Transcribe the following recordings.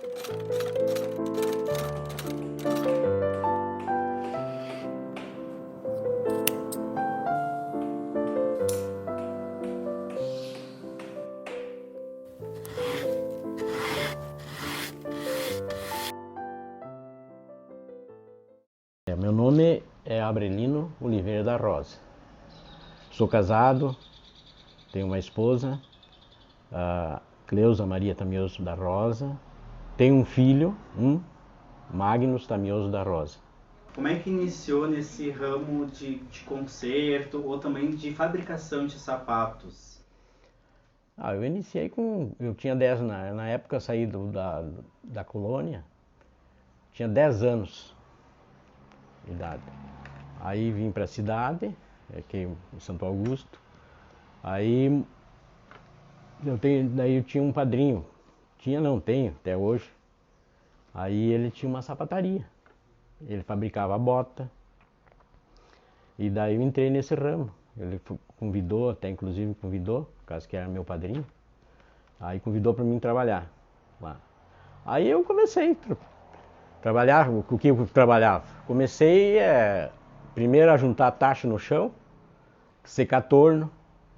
Meu nome é Abrelino Oliveira da Rosa. Sou casado, tenho uma esposa, a Cleusa Maria Tamioso da Rosa. Tenho um filho, Magnus Tamioso da Rosa. Como é que iniciou nesse ramo de conserto ou também de fabricação de sapatos? Eu iniciei eu tinha 10, na época eu saí da colônia, tinha 10 anos de idade. Aí vim para a cidade, aqui em Santo Augusto. Aí daí eu tinha um padrinho, tenho até hoje. Aí ele tinha uma sapataria, ele fabricava bota. E daí eu entrei nesse ramo. Ele convidou, até inclusive convidou, por causa que era meu padrinho. Aí convidou para mim trabalhar lá. Aí eu comecei a trabalhar. O que eu trabalhava? Comecei primeiro a juntar tacho no chão, secar torno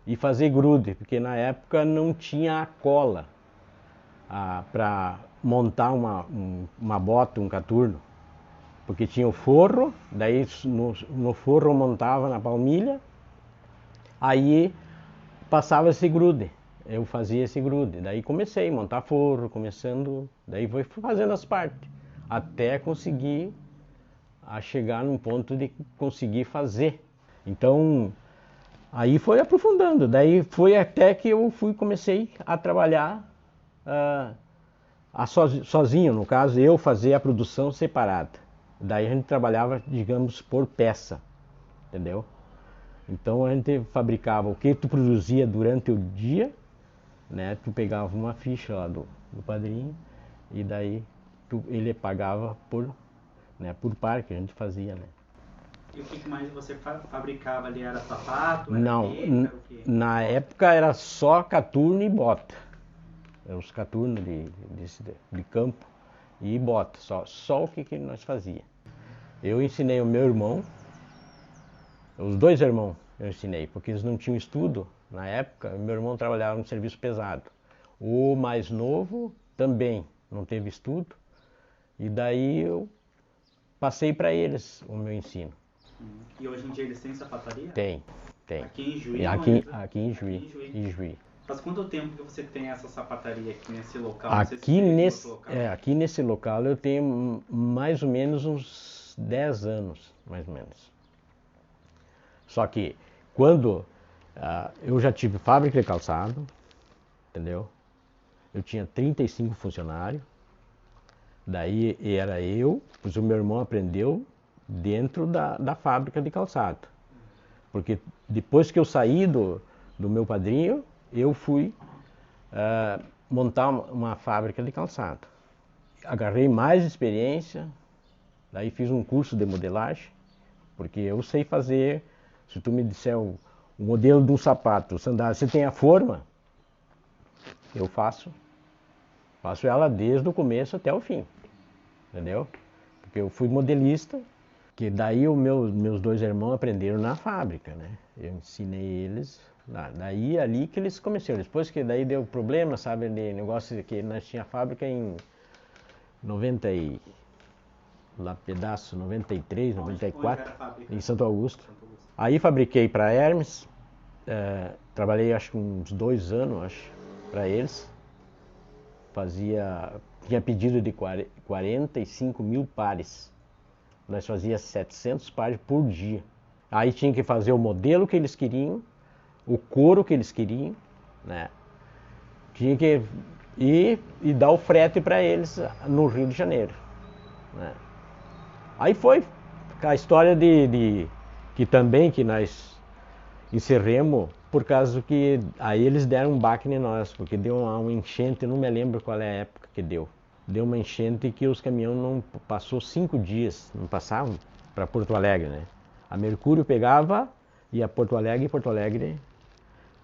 e fazer grude, porque na época não tinha a cola para montar uma bota, um caturno. Porque tinha o forro, daí no forro eu montava na palmilha, aí passava esse grude, eu fazia esse grude. Daí comecei a montar forro, daí fui fazendo as partes, até conseguir chegar num ponto de conseguir fazer. Então, aí foi aprofundando, daí foi até que eu comecei a trabalhar sozinho, no caso, eu fazia a produção separada. Daí a gente trabalhava, digamos, por peça, entendeu? Então a gente fabricava o que tu produzia durante o dia, né? Tu pegava uma ficha lá do padrinho e daí ele pagava por par que a gente fazia, né? E o que mais você fabricava ali? Era sapato? Era Não, peça, era o quê? na época era só caturno e bota. Eram os caturnos de campo e bota, só o que nós fazia. Eu ensinei o meu irmão, os dois irmãos eu ensinei, porque eles não tinham estudo na época. Meu irmão trabalhava no serviço pesado. O mais novo também não teve estudo, e daí eu passei para eles o meu ensino. E hoje em dia eles têm sapataria? Tem. Aqui em Juí? Aqui em Juí. Faz quanto tempo que você tem essa sapataria aqui nesse local? Aqui nesse local eu tenho mais ou menos uns 10 anos, mais ou menos. Só que quando eu já tive fábrica de calçado, entendeu? Eu tinha 35 funcionários, daí era pois o meu irmão aprendeu dentro da fábrica de calçado. Porque depois que eu saí do meu padrinho, eu fui montar uma fábrica de calçado. Agarrei mais experiência, daí fiz um curso de modelagem, porque eu sei fazer. Se tu me disser o modelo de um sapato, sandália, você tem a forma, eu faço ela desde o começo até o fim, entendeu? Porque eu fui modelista, que daí os meus dois irmãos aprenderam na fábrica, né? Eu ensinei eles, daí ali que eles começaram. Depois que daí deu problema, sabe, de negócio que nós tínhamos fábrica em 93, 94, em Santo Augusto. Aí fabriquei para Hermes, trabalhei acho que uns 2 anos, para eles. Tinha pedido de 45 mil pares. Nós fazíamos 700 pares por dia. Aí tinha que fazer o modelo que eles queriam, o couro que eles queriam, né? Tinha que ir e dar o frete para eles no Rio de Janeiro, né? Aí foi a história que também que nós encerremos por causa que aí eles deram um baque em nós, porque deu uma enchente, não me lembro qual é a época que deu. Deu uma enchente que os caminhões não passou 5 dias, não passavam para Porto Alegre, né? A Mercúrio pegava e a Porto Alegre para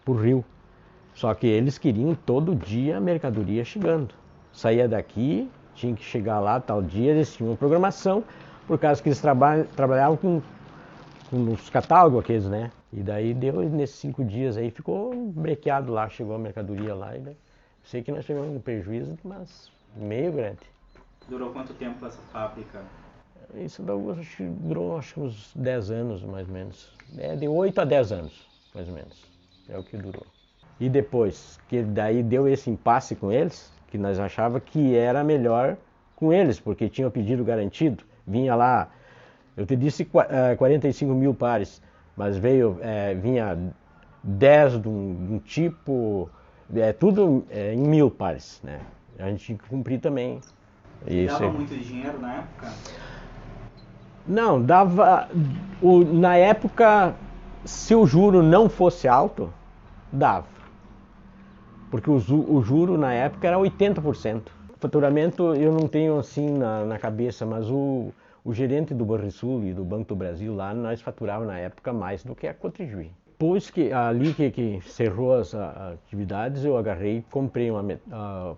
o Rio. Só que eles queriam todo dia a mercadoria chegando. Saía daqui, tinha que chegar lá tal dia, eles tinham uma programação, por causa que eles trabalhavam com os catálogos aqueles, né? E daí deu, nesses 5 dias aí, ficou brequeado lá, chegou a mercadoria lá, e daí, sei que nós tivemos um prejuízo, mas meio grande. Durou quanto tempo essa fábrica? Isso durou acho uns 10 anos, mais ou menos. De 8 a 10 anos, mais ou menos. É o que durou. E depois, que daí deu esse impasse com eles, que nós achávamos que era melhor com eles, porque tinham pedido garantido. Vinha lá, eu te disse 45 mil pares, mas vinha 10 de um tipo, tudo em 1000 pares, né? A gente tinha que cumprir também. Dava muito dinheiro na época? Não, dava. Na época, se o juro não fosse alto, dava. Porque o juro na época era 80%. O faturamento eu não tenho assim na cabeça, mas o gerente do Banrisul e do Banco do Brasil lá, nós faturávamos na época mais do que a Cotrijuí. Depois que ali que cerrou as atividades, eu agarrei e comprei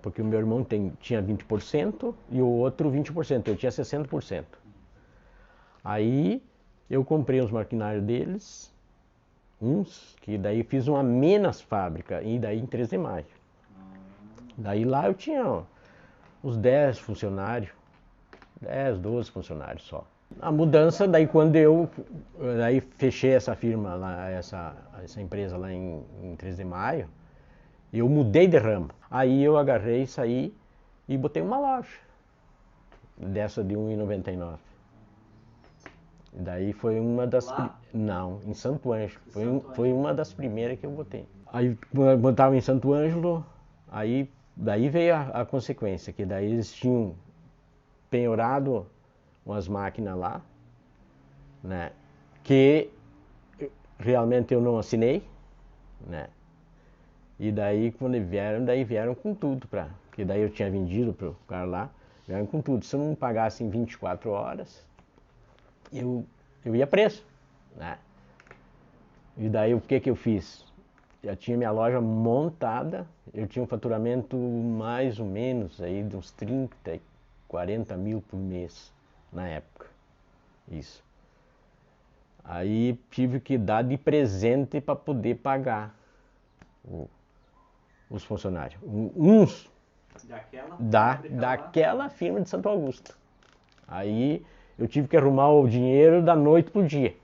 porque o meu irmão tinha 20% e o outro 20%, eu tinha 60%. Aí eu comprei os maquinários deles, uns, que daí fiz uma Menas fábrica, e daí em 13 de maio. Daí lá eu tinha uns 10 funcionários, 10, 12 funcionários só. A mudança, daí quando eu fechei essa firma, lá, essa empresa lá em 13 de maio, eu mudei de ramo. Aí eu agarrei, saí e botei uma loja, dessa de R$1,99. Daí foi uma das... Não, em Santo Ângelo. Foi uma das primeiras que eu botei. Aí botava em Santo Ângelo, daí veio a consequência, que daí eles tinham penhorado umas máquinas lá, né, que realmente eu não assinei, né, e daí quando vieram com tudo, porque daí eu tinha vendido para o cara lá, vieram com tudo. Se eu não pagasse em 24 horas, eu ia preso, né, e daí o que eu fiz? Já tinha minha loja montada, eu tinha um faturamento mais ou menos aí de uns 30, 40 mil por mês na época, isso. Aí tive que dar de presente para poder pagar os funcionários. Uns daquela firma de Santo Augusto. Aí eu tive que arrumar o dinheiro da noite pro dia.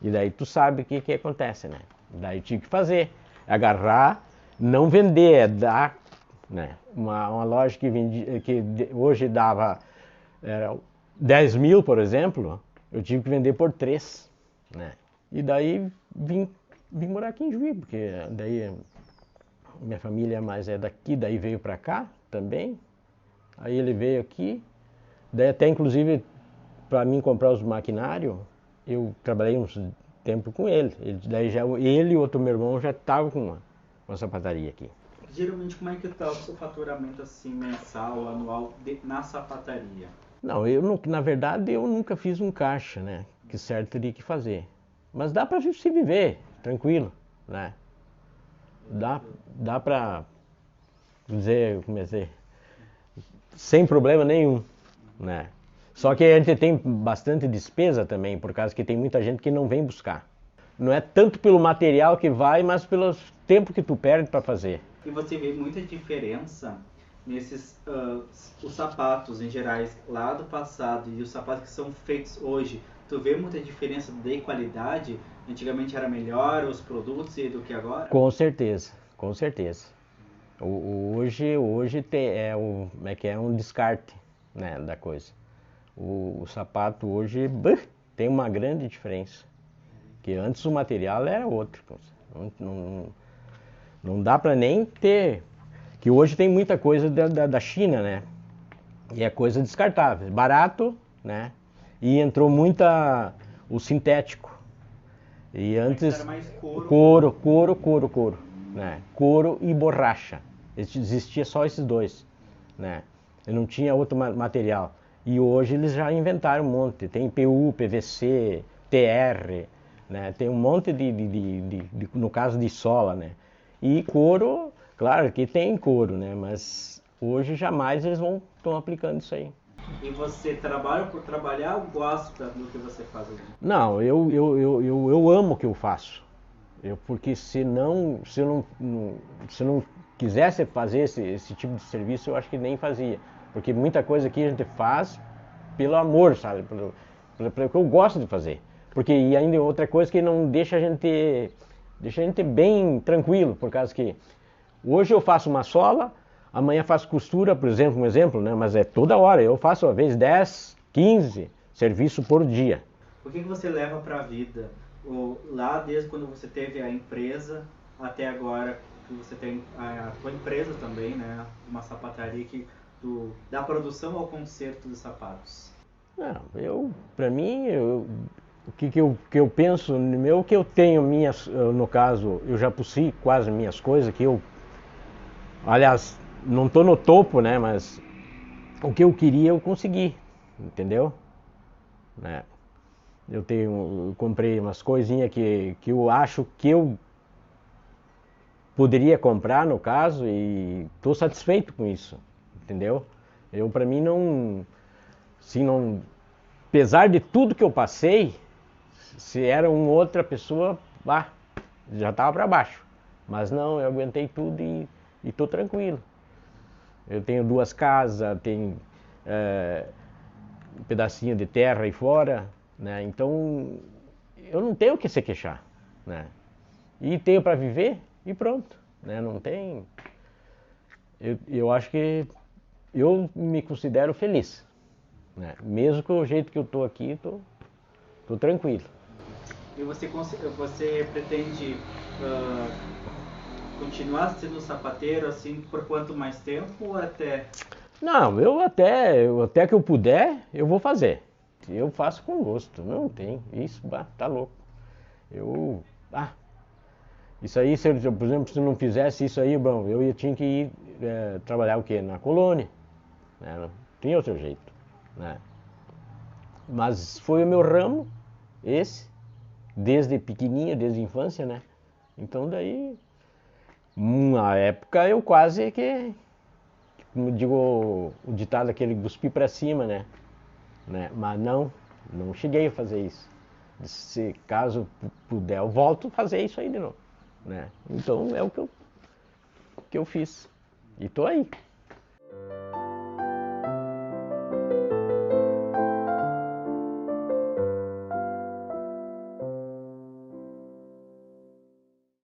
E daí tu sabe o que acontece, né? Daí tive que fazer, agarrar, não vender, dar, né? Uma loja que hoje dava 10 mil, por exemplo, eu tive que vender por 3, né? E daí vim morar aqui em Juí, porque daí minha família mais é daqui, daí veio pra cá também. Aí ele veio aqui, daí até inclusive para mim comprar os maquinários, eu trabalhei uns tempo com ele. Daí ele e outro meu irmão já estavam com uma sapataria aqui. Geralmente, como é que está o seu faturamento assim, mensal, anual, na sapataria? Não, na verdade eu nunca fiz um caixa, né? Que certo teria que fazer. Mas dá para se viver, tranquilo, né? Dá para dizer, sem problema nenhum, né? Só que a gente tem bastante despesa também, por causa que tem muita gente que não vem buscar. Não é tanto pelo material que vai, mas pelo tempo que tu perde para fazer. E você vê muita diferença nesses os sapatos em gerais lá do passado e os sapatos que são feitos hoje? Tu vê muita diferença de qualidade? Antigamente era melhor os produtos do que agora? Com certeza, com certeza. Hoje é um descarte, né, da coisa. O sapato hoje tem uma grande diferença. Que antes o material era outro. Não dá para nem ter. Que hoje tem muita coisa da China, né? E é coisa descartável. Barato, né? E entrou o sintético. E antes. Era mais couro. Né? Couro e borracha. Existia só esses dois, né? E não tinha outro material. E hoje eles já inventaram um monte. Tem PU, PVC, TR, né? Tem um monte no caso de sola, né? E couro, claro que tem couro, né? Mas Hoje jamais eles estão aplicando isso aí. E você trabalha por trabalhar ou gosta do que você faz hoje? Não, eu amo o que eu faço. Porque se eu não quisesse fazer esse tipo de serviço, eu acho que nem fazia. Porque muita coisa aqui a gente faz pelo amor, sabe? Pelo que eu gosto de fazer. Porque e ainda outra coisa que não deixa a gente bem tranquilo, por causa que hoje eu faço uma sola, amanhã faço costura, por exemplo, um exemplo, né? Mas é toda hora, eu faço às vezes 10, 15 serviços por dia. O que você leva para a vida? Lá desde quando você teve a empresa até agora que você tem a tua empresa também, né? Uma sapataria da produção ao conserto de sapatos. Não, para mim, o que eu penso no meu, que eu tenho no caso, eu já possuí quase minhas coisas, aliás, não estou no topo, né, mas o que eu queria eu consegui, entendeu? Né? Eu comprei umas coisinhas que eu acho que eu poderia comprar, no caso, e estou satisfeito com isso, entendeu? Para mim, apesar de tudo que eu passei, se era uma outra pessoa, já estava para baixo. Mas não, eu aguentei tudo e estou tranquilo. Eu tenho 2 casas, tenho um pedacinho de terra aí fora, né? Então eu não tenho o que se queixar, né? E tenho para viver e pronto, né? Não tem. Eu acho que eu me considero feliz, né? Mesmo com o jeito que eu estou aqui, tô tranquilo. E você pretende continuar sendo sapateiro assim por quanto mais tempo ou até? Não, até que eu puder, eu vou fazer. Eu faço com gosto, não tem. Isso, tá louco. Isso aí, por exemplo, se eu não fizesse isso aí, bom, tinha que ir trabalhar o quê? Na colônia, né? Não tinha outro jeito, né? Mas foi o meu ramo, esse, desde pequenininho, desde a infância, né? Então daí, na época eu quase que, como digo o ditado aquele, cuspi pra cima, né? Mas não cheguei a fazer isso. Se caso puder, eu volto a fazer isso aí de novo, né? Então é o que eu fiz. E tô aí.